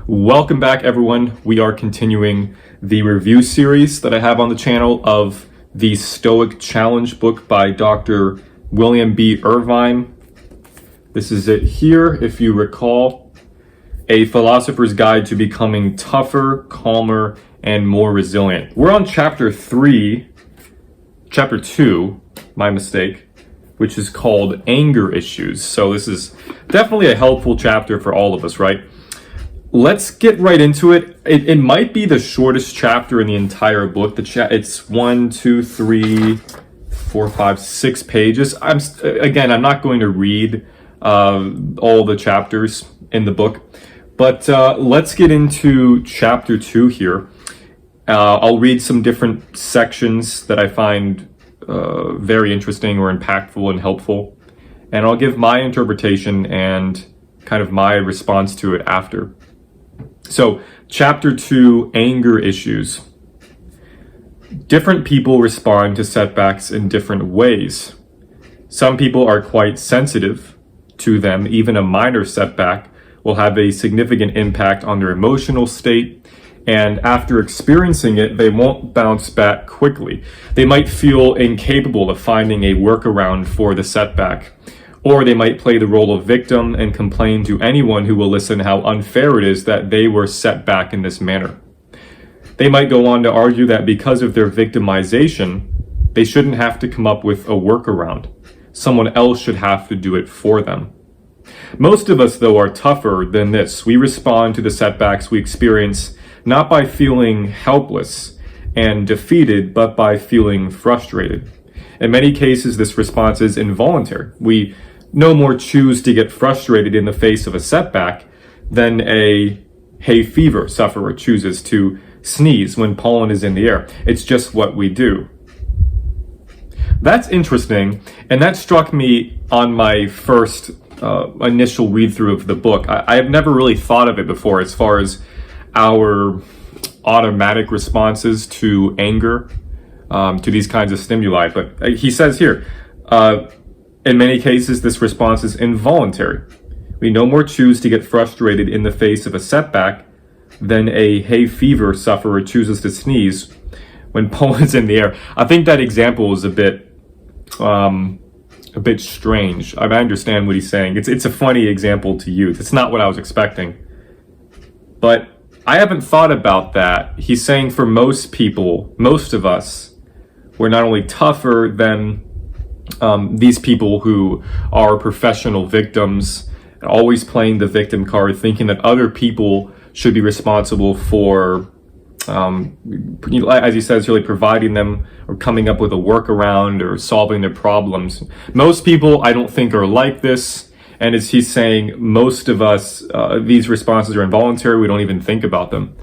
Welcome back, everyone. We are continuing the review series that I have on the channel of the Stoic Challenge book by Dr. William B. Irvine. This is it here, if you recall. A Philosopher's Guide to Becoming Tougher, Calmer, and More Resilient. We're on chapter 2, my mistake, which is called Anger Issues. So this is definitely a helpful chapter for all of us, right? Let's get right into it. It might be the shortest chapter in the entire book. It's 1, 2, 3, 4, 5, 6 pages. I'm not going to read all the chapters in the book, but let's get into chapter 2 here. I'll read some different sections that I find very interesting or impactful and helpful, and I'll give my interpretation and kind of my response to it after. So, chapter 2, Anger Issues. Different people respond to setbacks in different ways. Some people are quite sensitive to them. Even a minor setback will have a significant impact on their emotional state, and after experiencing it, they won't bounce back quickly. They might feel incapable of finding a workaround for the setback. Or they might play the role of victim and complain to anyone who will listen how unfair it is that they were set back in this manner. They might go on to argue that because of their victimization, they shouldn't have to come up with a workaround. Someone else should have to do it for them. Most of us, though, are tougher than this. We respond to the setbacks we experience not by feeling helpless and defeated, but by feeling frustrated. In many cases, this response is involuntary. We no more choose to get frustrated in the face of a setback than a hay fever sufferer chooses to sneeze when pollen is in the air. It's just what we do. That's interesting, and that struck me on my first initial read-through of the book. I have never really thought of it before as far as our automatic responses to anger, to these kinds of stimuli. But he says here, in many cases, this response is involuntary. We no more choose to get frustrated in the face of a setback than a hay fever sufferer chooses to sneeze when pollen's in the air. I think that example is a bit strange. I understand what he's saying. It's a funny example to use. It's not what I was expecting. But I haven't thought about that. He's saying for most people, most of us, we're not only tougher than these people who are professional victims, always playing the victim card, thinking that other people should be responsible for, as he says, really providing them or coming up with a workaround or solving their problems. Most people, I don't think, are like this. And as he's saying, most of us, these responses are involuntary. We don't even think about them.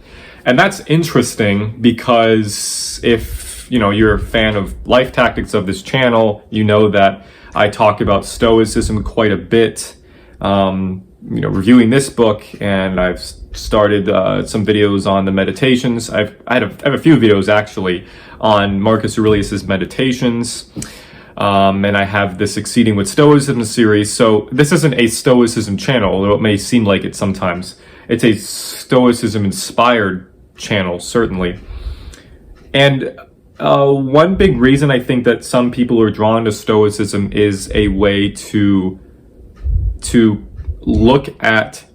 And that's interesting because if you're a fan of life tactics of this channel, you know that I talk about Stoicism quite a bit, reviewing this book, and I've started some videos on the meditations. I have a few videos actually on Marcus Aurelius's meditations, and I have the Succeeding with Stoicism series. So this isn't a Stoicism channel, although it may seem like it sometimes. It's a Stoicism inspired channel, certainly. And one big reason I think that some people are drawn to Stoicism is a way to look at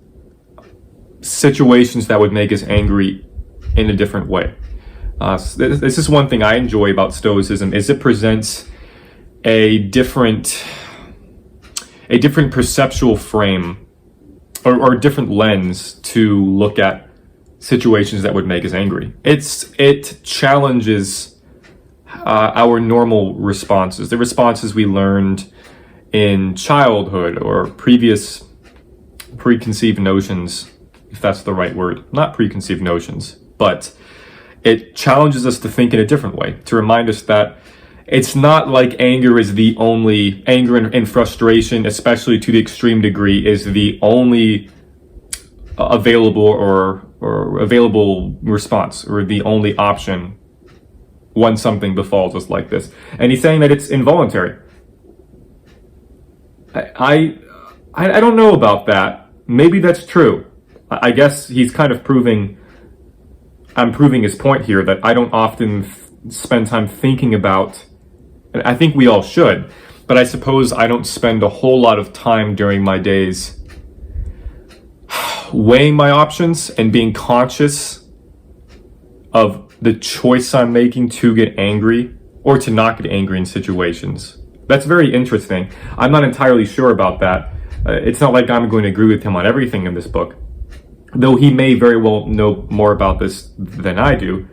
situations that would make us angry in a different way. This is one thing I enjoy about Stoicism, is it presents a different perceptual frame or a different lens to look at situations that would make us angry. It challenges our normal responses, the responses we learned in childhood or previous preconceived notions, if that's the right word. Not preconceived notions, but it challenges us to think in a different way, to remind us that it's not like anger and frustration, especially to the extreme degree, is the only available or available response or the only option when something befalls us like this. And he's saying that it's involuntary. I don't know about that. Maybe that's true. I guess he's kind of I'm proving his point here that I don't often spend time thinking about, and I think we all should, but I suppose I don't spend a whole lot of time during my days weighing my options and being conscious of the choice I'm making to get angry or to not get angry in situations. That's very interesting. I'm not entirely sure about that. It's not like I'm going to agree with him on everything in this book, though he may very well know more about this than I do.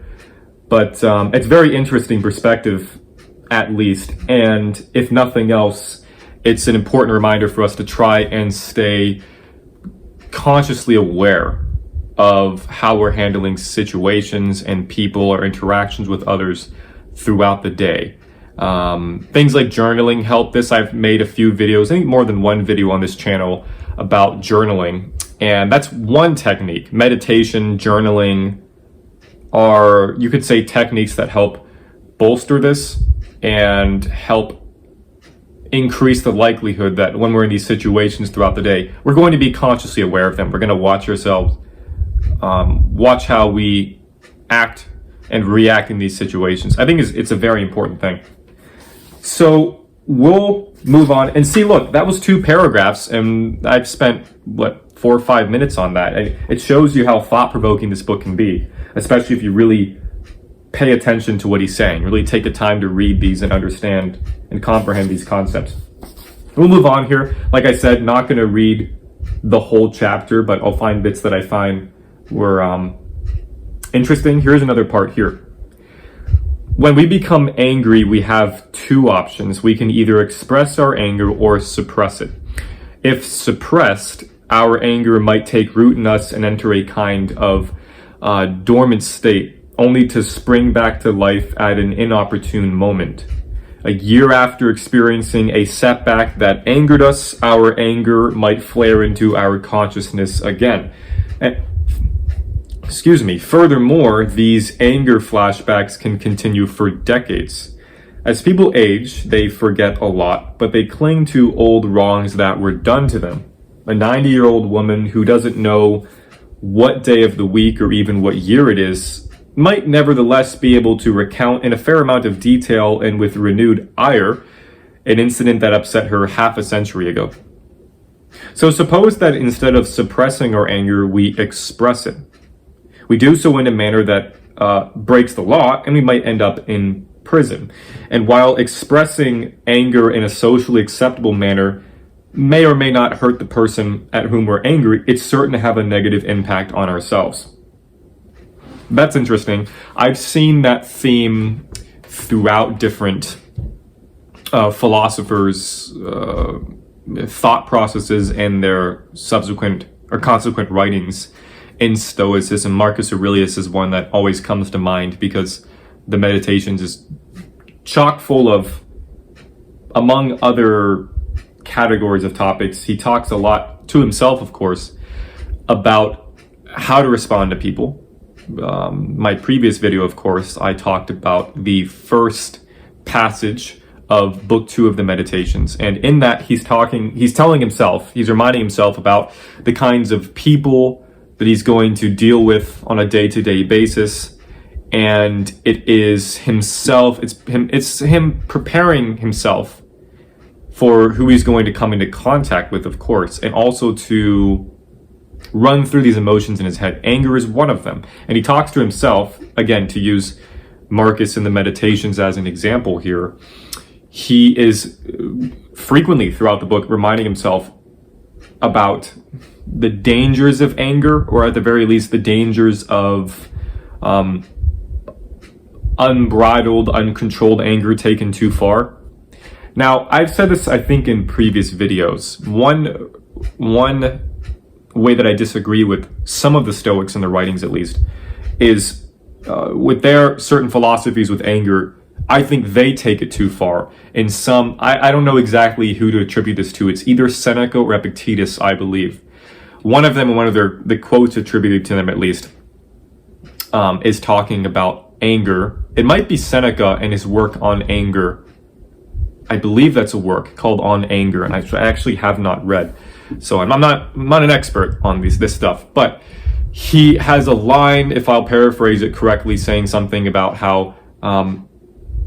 But it's very interesting perspective, at least. And if nothing else, it's an important reminder for us to try and stay consciously aware of how we're handling situations and people or interactions with others throughout the day. Things like journaling help this. I've made a few videos, I think more than one video on this channel about journaling. And that's one technique. Meditation, journaling are, you could say, techniques that help bolster this and help increase the likelihood that when we're in these situations throughout the day, we're going to be consciously aware of them. We're going to watch ourselves, watch how we act and react in these situations. I think it's a very important thing. So we'll move on and see, look, that was 2 paragraphs and I've spent, 4 or 5 minutes on that. And it shows you how thought-provoking this book can be, especially if you really pay attention to what he's saying, really take the time to read these and understand and comprehend these concepts. We'll move on here. Like I said, not going to read the whole chapter, but I'll find bits that I find were interesting. Here's another part here. When we become angry, we have 2 options. We can either express our anger or suppress it. If suppressed, our anger might take root in us and enter a kind of dormant state, only to spring back to life at an inopportune moment. A year after experiencing a setback that angered us, our anger might flare into our consciousness again. Furthermore, these anger flashbacks can continue for decades. As people age, they forget a lot, but they cling to old wrongs that were done to them. A 90-year-old woman who doesn't know what day of the week or even what year it is might nevertheless be able to recount in a fair amount of detail and with renewed ire an incident that upset her half a century ago. So suppose that instead of suppressing our anger, we express it. We do so in a manner that breaks the law, and we might end up in prison. And while expressing anger in a socially acceptable manner may or may not hurt the person at whom we're angry, it's certain to have a negative impact on ourselves. That's interesting. I've seen that theme throughout different philosophers' thought processes and their subsequent or consequent writings in Stoicism. Marcus Aurelius is one that always comes to mind because the Meditations is chock full of, among other categories of topics, he talks a lot to himself, of course, about how to respond to people. My previous video, of course, I talked about the first passage of book 2 of the Meditations. And in that, he's reminding himself about the kinds of people that he's going to deal with on a day-to-day basis. And it is it's him preparing himself for who he's going to come into contact with, of course, and also to run through these emotions in his head. Anger is one of them. And he talks to himself, again, to use Marcus in the Meditations as an example here. He is frequently throughout the book reminding himself about the dangers of anger, or at the very least, the dangers of unbridled, uncontrolled anger taken too far. Now, I've said this, I think, in previous videos. One way that I disagree with some of the Stoics in their writings, at least, is with their certain philosophies with anger, I think they take it too far. In some, I don't know exactly who to attribute this to. It's either Seneca or Epictetus, I believe. One of them, and one of the quotes attributed to them at least, is talking about anger. It might be Seneca and his work on anger. I believe that's a work called On Anger, and I actually have not read. So I'm not an expert on this stuff, but he has a line, if I'll paraphrase it correctly, saying something about how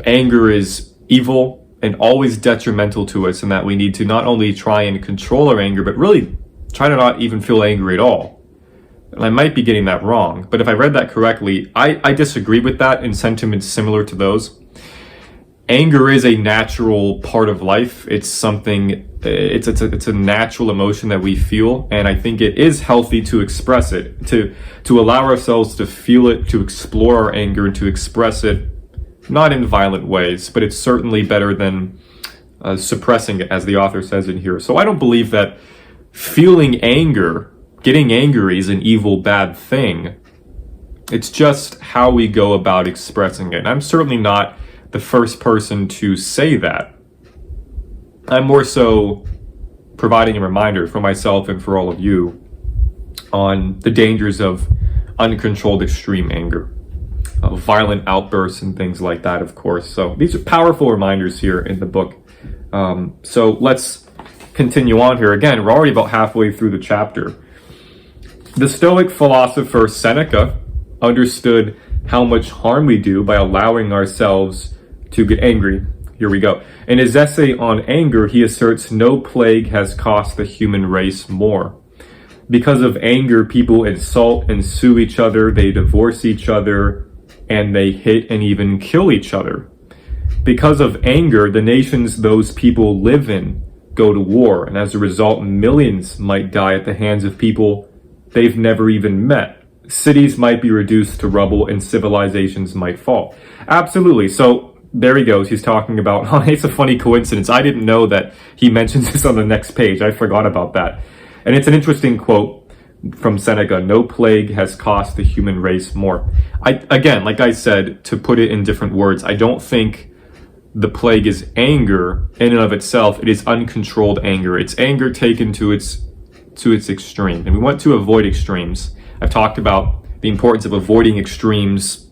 anger is evil and always detrimental to us, and that we need to not only try and control our anger, but really try to not even feel angry at all. And I might be getting that wrong, but if I read that correctly, I disagree with that in sentiments similar to those. Anger is a natural part of life. It's something, it's a natural emotion that we feel, and I think it is healthy to express it, to allow ourselves to feel it, to explore our anger, and to express it, not in violent ways, but it's certainly better than suppressing it, as the author says in here. So I don't believe that feeling anger, getting angry, is an evil, bad thing. It's just how we go about expressing it. And I'm certainly not the first person to say that. I'm more so providing a reminder for myself and for all of you on the dangers of uncontrolled extreme anger, violent outbursts and things like that, of course. So these are powerful reminders here in the book. So let's continue on here. Again, we're already about halfway through the chapter. The Stoic philosopher Seneca understood how much harm we do by allowing ourselves to get angry. Here we go. In his essay on anger, he asserts no plague has cost the human race more. Because of anger, people insult and sue each other, they divorce each other, and they hit and even kill each other. Because of anger, the nations those people live in go to war, and as a result, millions might die at the hands of people they've never even met. Cities might be reduced to rubble, and civilizations might fall. Absolutely. So there he goes. He's talking about, it's a funny coincidence. I didn't know that he mentions this on the next page. I forgot about that. And it's an interesting quote from Seneca. No plague has cost the human race more. Again, like I said, to put it in different words, I don't think the plague is anger in and of itself. It is uncontrolled anger. It's anger taken to its extreme. And we want to avoid extremes. I've talked about the importance of avoiding extremes.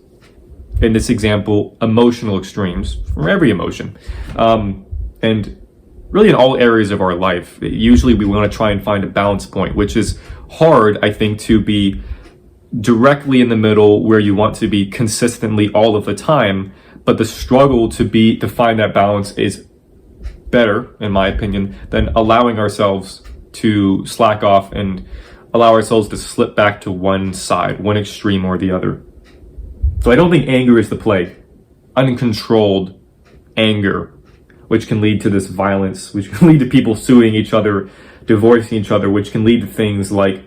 In this example, emotional extremes, for every emotion. And really in all areas of our life, usually we want to try and find a balance point, which is hard, I think, to be directly in the middle where you want to be consistently all of the time. But the struggle to find that balance is better, in my opinion, than allowing ourselves to slack off and allow ourselves to slip back to one side, one extreme or the other. So I don't think anger is the plague. Uncontrolled anger, which can lead to this violence, which can lead to people suing each other, divorcing each other, which can lead to things like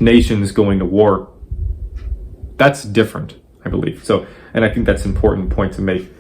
nations going to war. That's different, I believe. So, and I think that's an important point to make.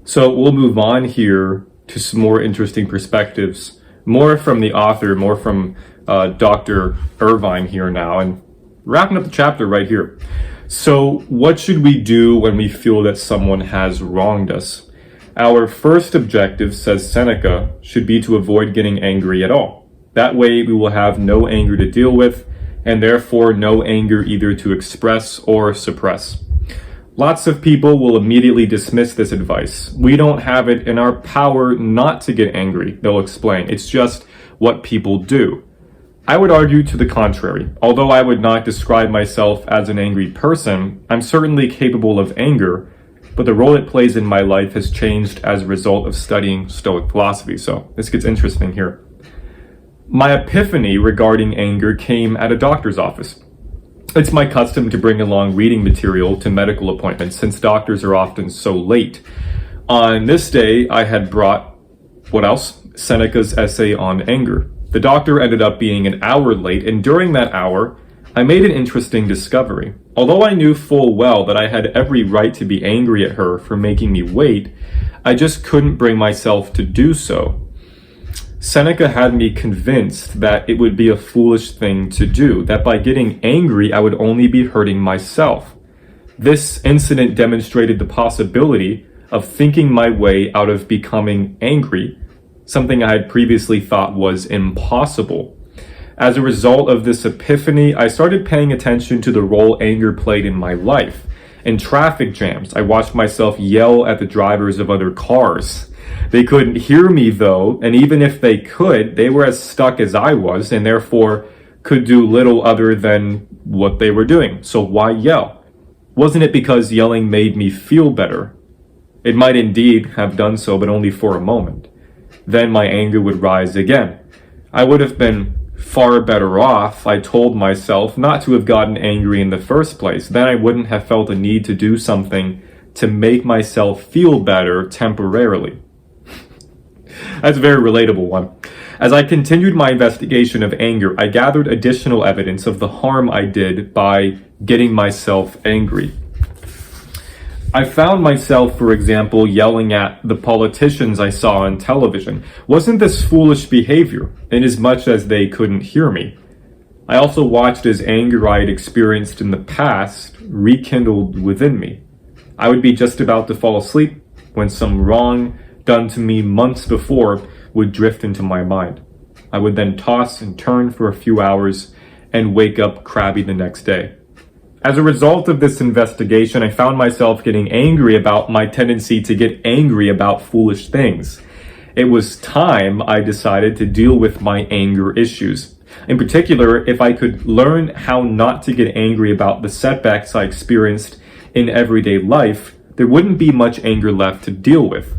So we'll move on here to some more interesting perspectives, more from the author, more from Dr. Irvine here now, and wrapping up the chapter right here. So what should we do when we feel that someone has wronged us? Our first objective, says Seneca, should be to avoid getting angry at all. That way we will have no anger to deal with, and therefore no anger either to express or suppress. Lots of people will immediately dismiss this advice. We don't have it in our power not to get angry, they'll explain. It's just what people do. I would argue to the contrary. Although I would not describe myself as an angry person, I'm certainly capable of anger, but the role it plays in my life has changed as a result of studying Stoic philosophy. So this gets interesting here. My epiphany regarding anger came at a doctor's office. It's my custom to bring along reading material to medical appointments since doctors are often so late. On this day, I had brought, what else? Seneca's essay on anger. The doctor ended up being an hour late, and during that hour, I made an interesting discovery. Although I knew full well that I had every right to be angry at her for making me wait, I just couldn't bring myself to do so. Seneca had me convinced that it would be a foolish thing to do, that by getting angry, I would only be hurting myself. This incident demonstrated the possibility of thinking my way out of becoming angry, something I had previously thought was impossible. As a result of this epiphany, I started paying attention to the role anger played in my life. In traffic jams, I watched myself yell at the drivers of other cars. They couldn't hear me though, and even if they could, they were as stuck as I was, and therefore could do little other than what they were doing. So why yell? Wasn't it because yelling made me feel better? It might indeed have done so, but only for a moment. Then my anger would rise again. I would have been far better off, I told myself, not to have gotten angry in the first place. Then I wouldn't have felt a need to do something to make myself feel better temporarily. That's a very relatable one. As I continued my investigation of anger, I gathered additional evidence of the harm I did by getting myself angry. I found myself, for example, yelling at the politicians I saw on television. Wasn't this foolish behavior, inasmuch as they couldn't hear me? I also watched as anger I had experienced in the past rekindled within me. I would be just about to fall asleep when some wrong done to me months before would drift into my mind. I would then toss and turn for a few hours and wake up crabby the next day. As a result of this investigation, I found myself getting angry about my tendency to get angry about foolish things. It was time, I decided, to deal with my anger issues. In particular, if I could learn how not to get angry about the setbacks I experienced in everyday life, there wouldn't be much anger left to deal with.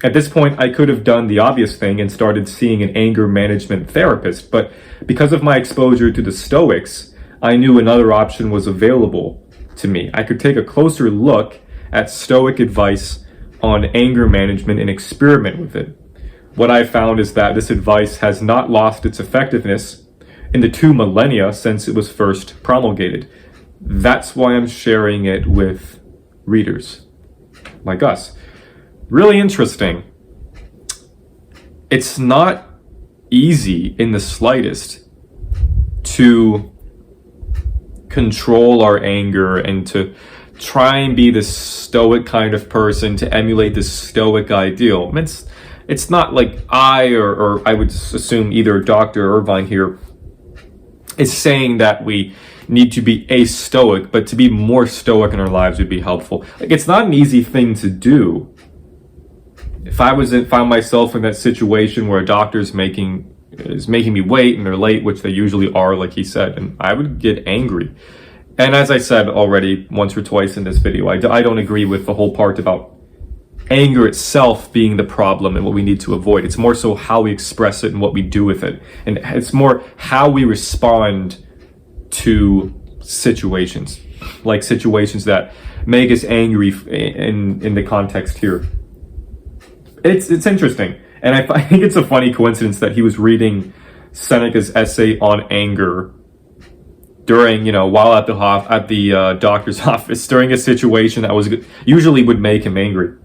At this point, I could have done the obvious thing and started seeing an anger management therapist, but because of my exposure to the Stoics, I knew another option was available to me. I could take a closer look at Stoic advice on anger management and experiment with it. What I found is that this advice has not lost its effectiveness in the 2 millennia since it was first promulgated. That's why I'm sharing it with readers like us. Really interesting. It's not easy in the slightest to control our anger and to try and be this stoic kind of person, to emulate this stoic ideal. It's not like or I would assume either Dr. Irvine here is saying that we need to be a stoic, but to be more stoic in our lives would be helpful. Like, it's not an easy thing to do. If I found myself in that situation where a doctor is making me wait and they're late, which they usually are, like he said, and I would get angry. And as I said already once or twice in this video, I don't agree with the whole part about anger itself being the problem and what we need to avoid. It's more so how we express it and what we do with it. And it's more how we respond to situations, like situations that make us angry in the context here. It's interesting. And I think it's a funny coincidence that he was reading Seneca's essay on anger during, while at the doctor's office, during a situation that usually would make him angry.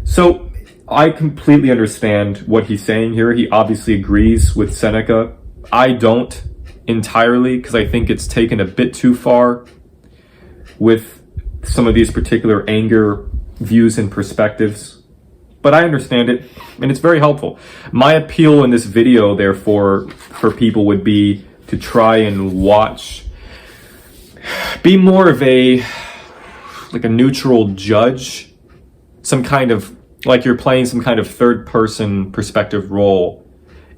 So I completely understand what he's saying here. He obviously agrees with Seneca. I don't entirely, because I think it's taken a bit too far with some of these particular anger views and perspectives. But I understand it, and it's very helpful. My appeal in this video, therefore, for people would be to try and be more of a neutral judge, some kind of, like you're playing some kind of third-person perspective role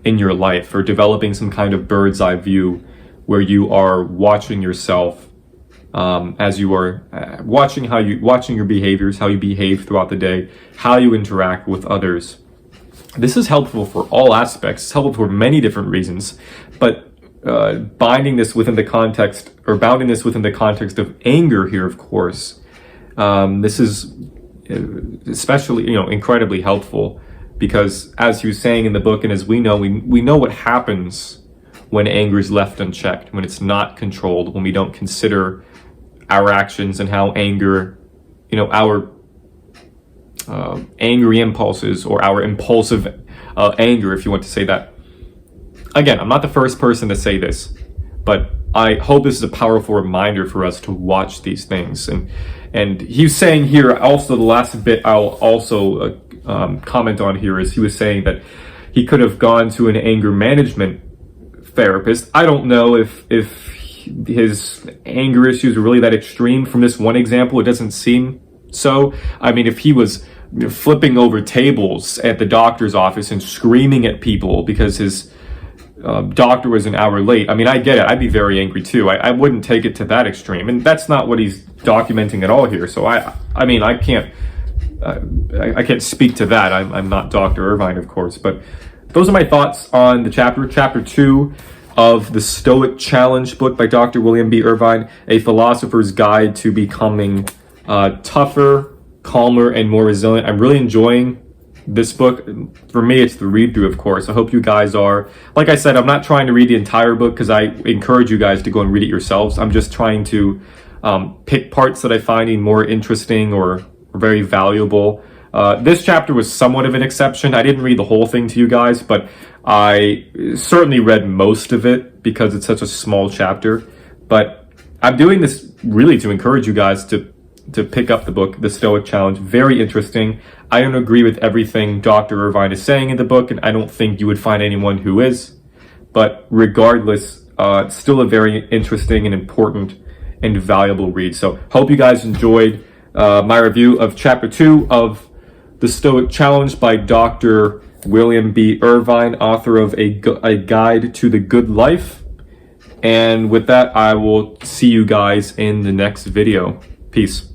in your life, or developing some kind of bird's eye view where you are watching yourself as you are watching your behaviors, how you behave throughout the day, how you interact with others. This is helpful for all aspects. It's helpful for many different reasons, but bounding this within the context of anger here, of course, this is especially, incredibly helpful, because as he was saying in the book, and as we know what happens when anger is left unchecked, when it's not controlled, when we don't consider our actions and how anger, our angry impulses, or our impulsive anger, if you want to say that. Again, I'm not the first person to say this, but I hope this is a powerful reminder for us to watch these things. And he's saying here, also the last bit I'll also comment on here, is he was saying that he could have gone to an anger management therapist. I don't know if his anger issues are really that extreme. From this one example, it doesn't seem so. I mean, if he was flipping over tables at the doctor's office and screaming at people because his doctor was an hour late. I mean, I get it. I'd be very angry too. I wouldn't take it to that extreme, and that's not what he's documenting at all here. So I mean, I can't speak to that. I'm not Dr. Irvine, of course, but those are my thoughts on the chapter 2 of the Stoic Challenge book by Dr. William B. Irvine, A Philosopher's Guide to Becoming Tougher, Calmer, and More Resilient. I'm really enjoying this book. For me, it's the read through, of course. I hope you guys are. Like I said, I'm not trying to read the entire book because I encourage you guys to go and read it yourselves. I'm just trying to pick parts that I find more interesting or very valuable. This chapter was somewhat of an exception. I didn't read the whole thing to you guys, but I certainly read most of it because it's such a small chapter. But I'm doing this really to encourage you guys to pick up the book, The Stoic Challenge. Very interesting. I don't agree with everything Dr. Irvine is saying in the book, and I don't think you would find anyone who is. But regardless, it's still a very interesting and important and valuable read. So hope you guys enjoyed my review of chapter 2 of The Stoic Challenge by Dr. William B. Irvine, author of A Guide to the Good Life. And with that, I will see you guys in the next video. Peace.